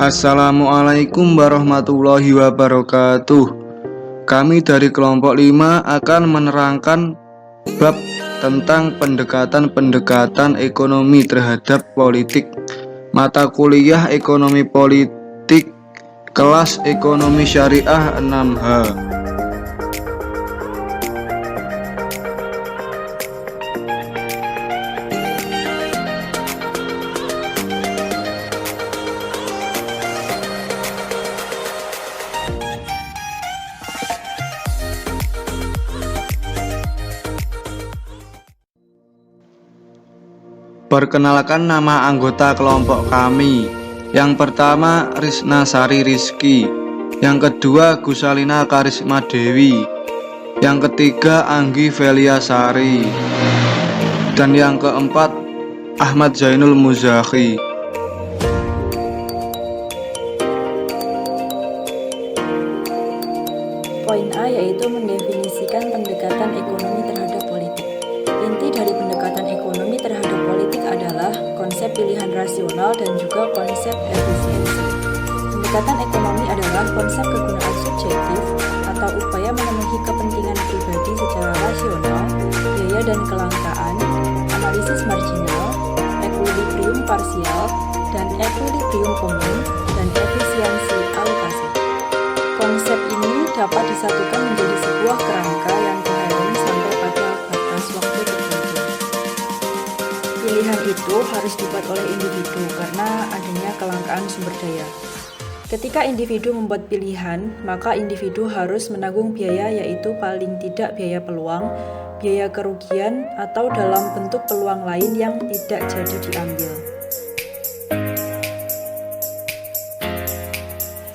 Assalamualaikum warahmatullahi wabarakatuh. Kami dari kelompok 5 akan menerangkan bab tentang pendekatan-pendekatan ekonomi terhadap politik. Mata kuliah Ekonomi Politik, kelas Ekonomi Syariah 6H. Perkenalkan nama anggota kelompok kami. Yang pertama Risnasari Rizky, yang kedua Gusalina Karisma Dewi, yang ketiga Anggi Veliasari, dan yang keempat Ahmad Zainul Muzakhi. Poin A yaitu mendefinisikan pendekatan ekonomi terhadap politik. Inti dari pendekatan ekonomi terhadap politik adalah konsep pilihan rasional dan juga konsep efisiensi. Pendekatan ekonomi adalah konsep kegunaan subjektif atau upaya memenuhi kepentingan pribadi secara rasional, biaya dan kelangkaan, analisis marginal, ekuilibrium parsial, dan ekuilibrium umum, dan efisiensi alokasi. Konsep ini dapat disatukan menjadi sebuah kerangka yang koheren sampai pada batas waktu tertentu. Pilihan itu harus dibuat oleh individu karena adanya kelangkaan sumber daya. Ketika individu membuat pilihan, maka individu harus menanggung biaya, yaitu paling tidak biaya peluang, biaya kerugian, atau dalam bentuk peluang lain yang tidak jadi diambil.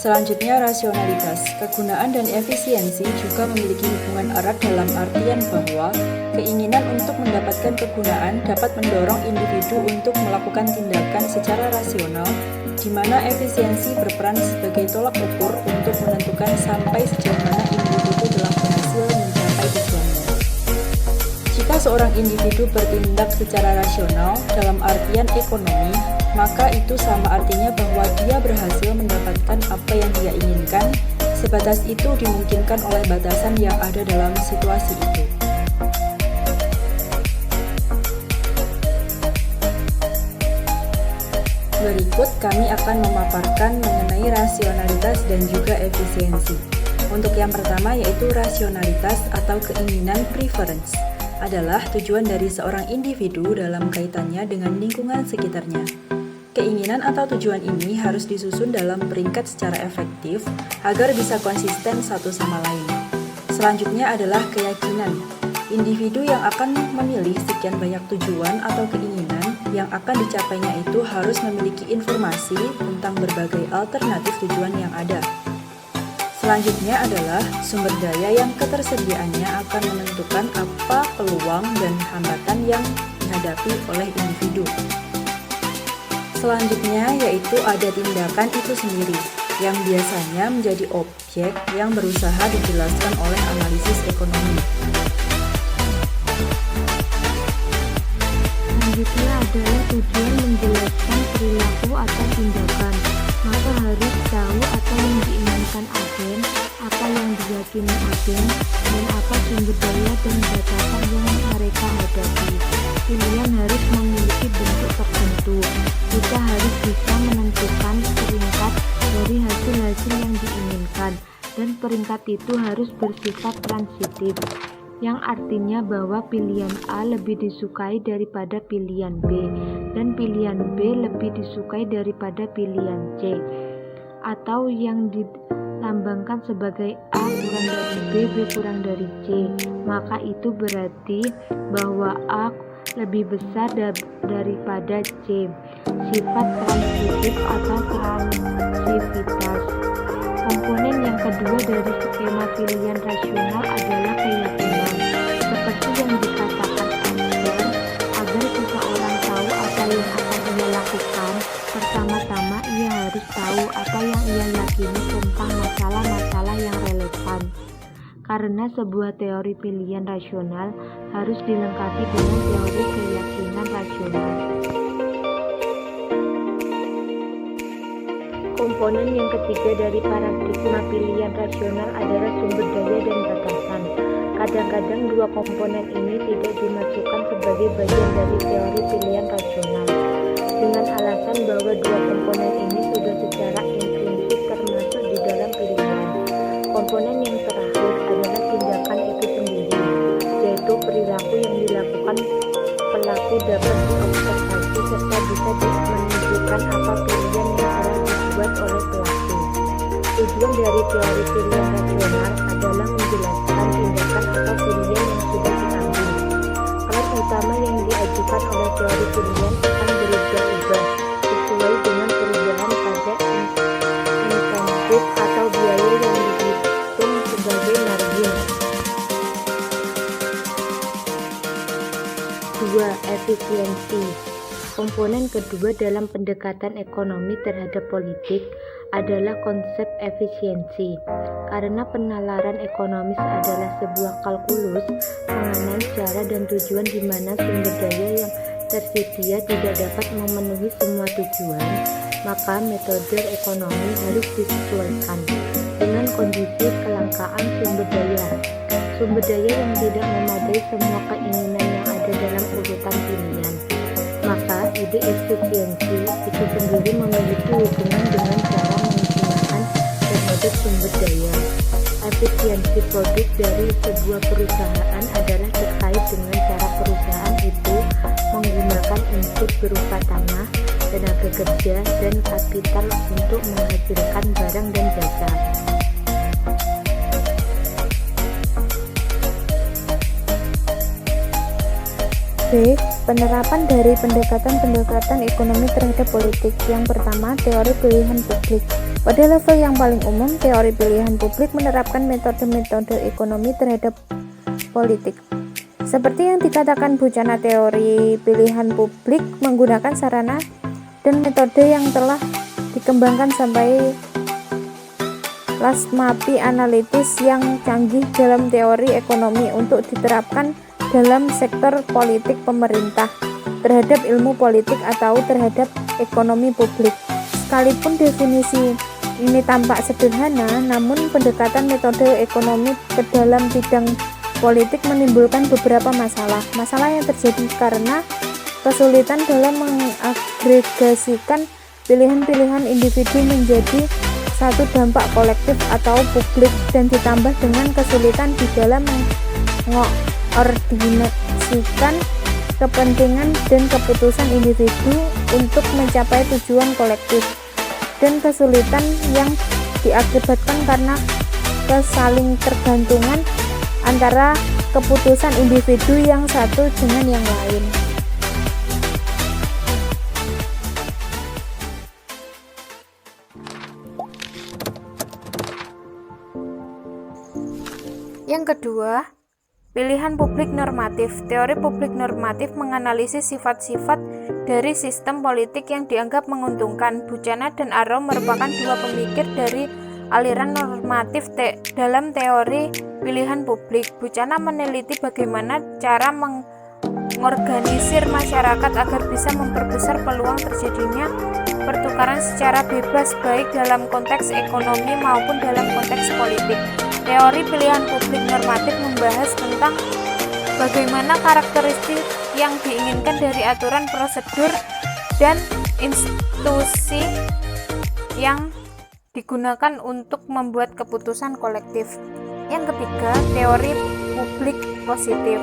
Selanjutnya, rasionalitas. Kegunaan dan efisiensi juga memiliki hubungan erat dalam artian bahwa keinginan untuk mendapatkan kegunaan dapat mendorong individu untuk melakukan tindakan secara rasional, di mana efisiensi berperan sebagai tolak ukur untuk menentukan sampai sejauh mana individu telah berhasil mencapai tujuannya. Jika seorang individu bertindak secara rasional dalam artian ekonomi, maka itu sama artinya bahwa dia berhasil mendapatkan apa yang dia inginkan. Sebatas itu dimungkinkan oleh batasan yang ada dalam situasi itu. Berikut kami akan memaparkan mengenai rasionalitas dan juga efisiensi. Untuk yang pertama yaitu rasionalitas atau keinginan preference adalah tujuan dari seorang individu dalam kaitannya dengan lingkungan sekitarnya. Keinginan atau tujuan ini harus disusun dalam peringkat secara efektif agar bisa konsisten satu sama lain. Selanjutnya adalah keyakinan. Individu yang akan memilih sekian banyak tujuan atau keinginan yang akan dicapainya itu harus memiliki informasi tentang berbagai alternatif tujuan yang ada. Selanjutnya adalah sumber daya yang ketersediaannya akan menentukan apa peluang dan hambatan yang dihadapi oleh individu. Selanjutnya yaitu ada tindakan itu sendiri, yang biasanya menjadi objek yang berusaha dijelaskan oleh analisis ekonomi. Selanjutnya adalah tujuan menjelaskan perilaku atau tindakan. Maka harus tahu apa yang diinginkan agen, apa yang diyakini agen, dan apa sumber daya dan batasan yang mereka hadapi. Pilihan harus memiliki bentuk tertentu. Kita harus bisa menentukan peringkat dari hasil-hasil yang diinginkan, dan peringkat itu harus bersifat transitif, yang artinya bahwa pilihan A lebih disukai daripada pilihan B, dan pilihan B lebih disukai daripada pilihan C, atau yang dilambangkan sebagai A kurang dari B, B kurang dari C. Maka itu berarti bahwa A lebih besar daripada C. Sifat transitif atau transivitas. Komponen yang kedua dari skema pilihan rasional adalah keyakinan. Seperti yang dikatakan Amster, agar seseorang tahu apa yang akan ia lakukan, pertama-tama ia harus tahu apa yang ia yakini tentang masalah-masalah yang relevan. Karena sebuah teori pilihan rasional harus dilengkapi dengan teori keyakinan rasional. Komponen yang ketiga dari paradigma pilihan rasional adalah sumber daya dan batasan. Kadang-kadang dua komponen ini tidak dimasukkan sebagai bagian dari teori pilihan rasional, dengan alasan bahwa dua komponen ini sudah secara intrinsik termasuk di dalam pilihan. Komponen yang terakhir adalah tindakan itu sendiri, yaitu perilaku yang dilakukan pelaku dapat diobservasi serta bisa menunjukkan apa pilihan yang telah dibuat oleh pelaku. Tujuan dari teori pilihan rasional adalah menjelaskan tindakan atau pilihan yang sudah diambil. Peran utama yang diajukan oleh teori pilihan akan berubah-ubah sesuai dengan perubahan pada insentif atau biaya yang dihitung sebagai margin. 2. Efisiensi. Komponen kedua dalam pendekatan ekonomi terhadap politik adalah konsep efisiensi. Karena penalaran ekonomis adalah sebuah kalkulus mengenai cara dan tujuan di mana sumber daya yang tersedia tidak dapat memenuhi semua tujuan, maka metode ekonomi harus disesuaikan dengan kondisi kelangkaan sumber daya. Sumber daya yang tidak memadai semua keinginan yang ada dalam urutan pilihan. Maka ide efisiensi itu sendiri memiliki hubungan dengan cara menggunakan terhadap sumber daya. Efisiensi produk dari sebuah perusahaan adalah terkait dengan cara perusahaan itu menggunakan input berupa tanah, tenaga kerja, dan kapital untuk menghasilkan barang dan jasa. B. Penerapan dari pendekatan-pendekatan ekonomi terhadap politik. Yang pertama, teori pilihan publik. Pada level yang paling umum, teori pilihan publik menerapkan metode-metode ekonomi terhadap politik. Seperti yang dikatakan Bucana, teori pilihan publik menggunakan sarana dan metode yang telah dikembangkan sampai plasmapi analitis yang canggih dalam teori ekonomi untuk diterapkan dalam sektor politik pemerintah, terhadap ilmu politik atau terhadap ekonomi publik. Sekalipun definisi ini tampak sederhana, namun pendekatan metode ekonomi ke dalam bidang politik menimbulkan beberapa masalah. Masalah yang terjadi karena kesulitan dalam mengagregasikan pilihan-pilihan individu menjadi satu dampak kolektif atau publik, dan ditambah dengan kesulitan di dalam mengordinasikan kepentingan dan keputusan individu untuk mencapai tujuan kolektif, dan kesulitan yang diakibatkan karena kesaling tergantungan antara keputusan individu yang satu dengan yang lain. Yang kedua, pilihan publik normatif. Teori publik normatif menganalisis sifat-sifat dari sistem politik yang dianggap menguntungkan. Bucana dan Arrow merupakan dua pemikir dari aliran normatif dalam teori pilihan publik. Bucana meneliti bagaimana cara mengorganisir masyarakat agar bisa memperbesar peluang terjadinya pertukaran secara bebas, baik dalam konteks ekonomi maupun dalam konteks politik. Teori pilihan publik normatif membahas tentang bagaimana karakteristik yang diinginkan dari aturan, prosedur, dan institusi yang digunakan untuk membuat keputusan kolektif. Yang ketiga, teori publik positif.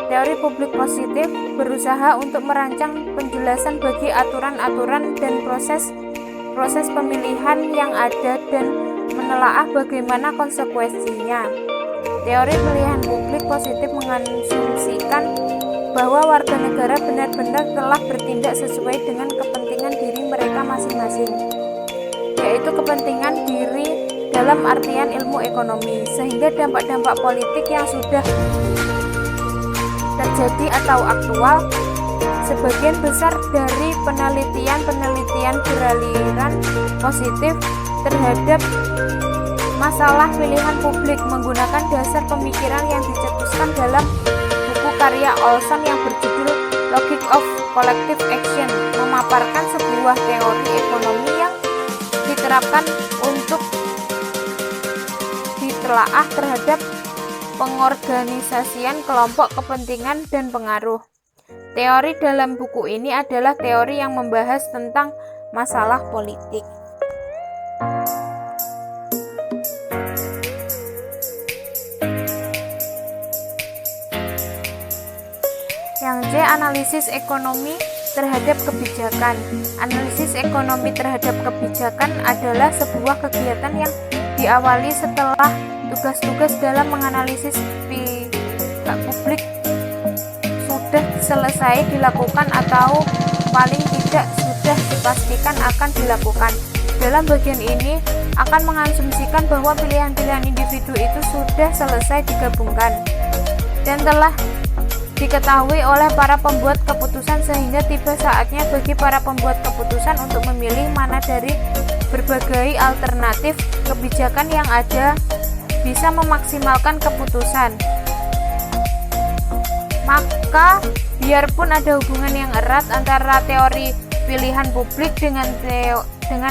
Teori publik positif berusaha untuk merancang penjelasan bagi aturan-aturan dan proses pemilihan yang ada dan menelaah bagaimana konsekuensinya. Teori pilihan publik positif mengasumsikan bahwa warga negara benar-benar telah bertindak sesuai dengan kepentingan diri mereka masing-masing, yaitu kepentingan diri dalam artian ilmu ekonomi, sehingga dampak-dampak politik yang sudah terjadi atau aktual. Sebagian besar dari penelitian beraliran positif terhadap masalah pilihan publik menggunakan dasar pemikiran yang dicetuskan dalam buku karya Olson yang berjudul Logic of Collective Action, memaparkan sebuah teori ekonomi yang diterapkan untuk ditelaah terhadap pengorganisasian kelompok kepentingan dan pengaruh. Teori dalam buku ini adalah teori yang membahas tentang masalah politik. Yang C, analisis ekonomi terhadap kebijakan. Analisis ekonomi terhadap kebijakan adalah sebuah kegiatan yang diawali setelah tugas-tugas dalam menganalisis pihak publik sudah selesai dilakukan atau paling tidak sudah dipastikan akan dilakukan. Dalam bagian ini akan mengasumsikan bahwa pilihan-pilihan individu itu sudah selesai digabungkan dan telah diketahui oleh para pembuat keputusan, sehingga tiba saatnya bagi para pembuat keputusan untuk memilih mana dari berbagai alternatif kebijakan yang ada bisa memaksimalkan keputusan. Maka biarpun ada hubungan yang erat antara teori pilihan publik dengan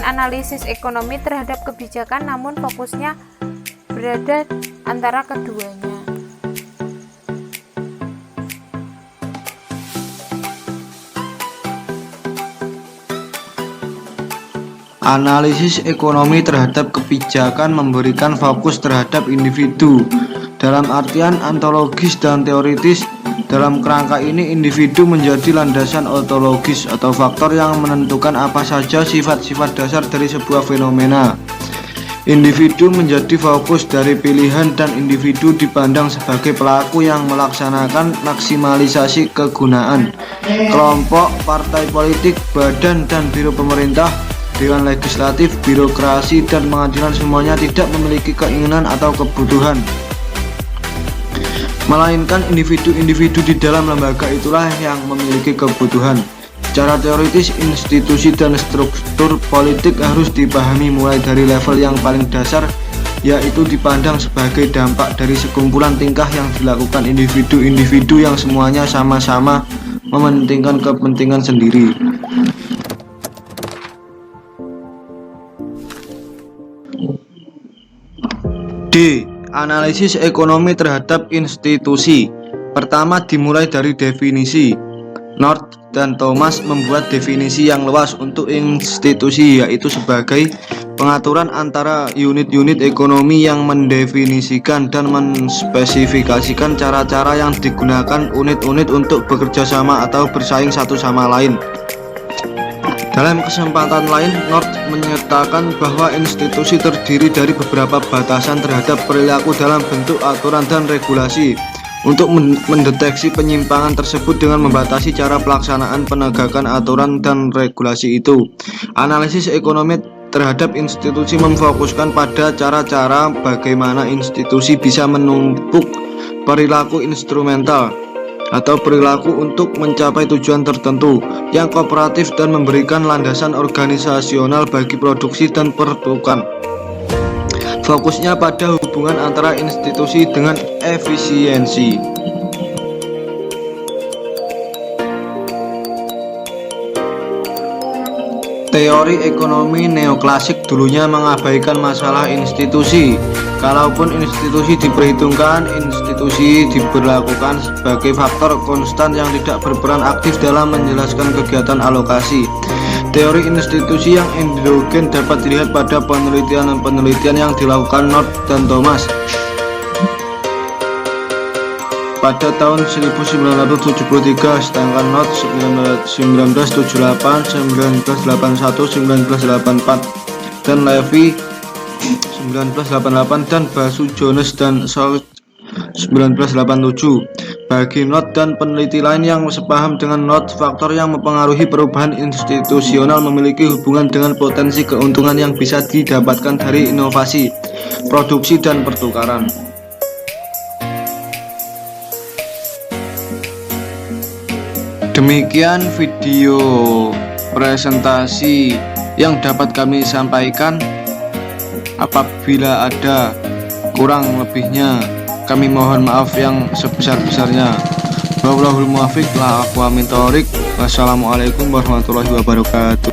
analisis ekonomi terhadap kebijakan, namun fokusnya berada antara keduanya. Analisis ekonomi terhadap kebijakan memberikan fokus terhadap individu dalam artian ontologis dan teoritis. Dalam kerangka ini, individu menjadi landasan ontologis atau faktor yang menentukan apa saja sifat-sifat dasar dari sebuah fenomena. Individu menjadi fokus dari pilihan dan individu dipandang sebagai pelaku yang melaksanakan maksimalisasi kegunaan. Kelompok, partai politik, badan dan biro pemerintah, dewan legislatif, birokrasi, dan pengadilan semuanya tidak memiliki keinginan atau kebutuhan, melainkan individu-individu di dalam lembaga itulah yang memiliki kebutuhan. Secara teoritis, institusi dan struktur politik harus dipahami mulai dari level yang paling dasar, yaitu dipandang sebagai dampak dari sekumpulan tingkah yang dilakukan individu-individu yang semuanya sama-sama mementingkan kepentingan sendiri. D. Analisis ekonomi terhadap institusi. Pertama, dimulai dari definisi. North dan Thomas membuat definisi yang luas untuk institusi, yaitu sebagai pengaturan antara unit-unit ekonomi yang mendefinisikan dan menspesifikasikan cara-cara yang digunakan unit-unit untuk bekerja sama atau bersaing satu sama lain. Dalam kesempatan lain, North menyatakan bahwa institusi terdiri dari beberapa batasan terhadap perilaku dalam bentuk aturan dan regulasi. Untuk mendeteksi penyimpangan tersebut dengan membatasi cara pelaksanaan penegakan aturan dan regulasi itu. Analisis ekonomi terhadap institusi memfokuskan pada cara-cara bagaimana institusi bisa menumpuk perilaku instrumental atau perilaku untuk mencapai tujuan tertentu yang kooperatif dan memberikan landasan organisasional bagi produksi dan pertukaran. Fokusnya pada hubungan antara institusi dengan efisiensi. Teori ekonomi neoklasik dulunya mengabaikan masalah institusi. Kalaupun institusi diperhitungkan, institusi diberlakukan sebagai faktor konstan yang tidak berperan aktif dalam menjelaskan kegiatan alokasi. Teori institusi yang endogen dapat dilihat pada penelitian yang dilakukan North dan Thomas. Pada tahun 1973, sedangkan North 1978, 1981, 1984, dan Levy 1988 dan Basu, Jones dan South 1987. Bagi North dan peneliti lain yang sepaham dengan North, faktor yang mempengaruhi perubahan institusional memiliki hubungan dengan potensi keuntungan yang bisa didapatkan dari inovasi, produksi, dan pertukaran. Demikian video presentasi yang dapat kami sampaikan. Apabila ada kurang lebihnya, kami mohon maaf yang sebesar-besarnya. Wallahul muwaffiq, la aqwa min thoriq. Wassalamualaikum warahmatullahi wabarakatuh.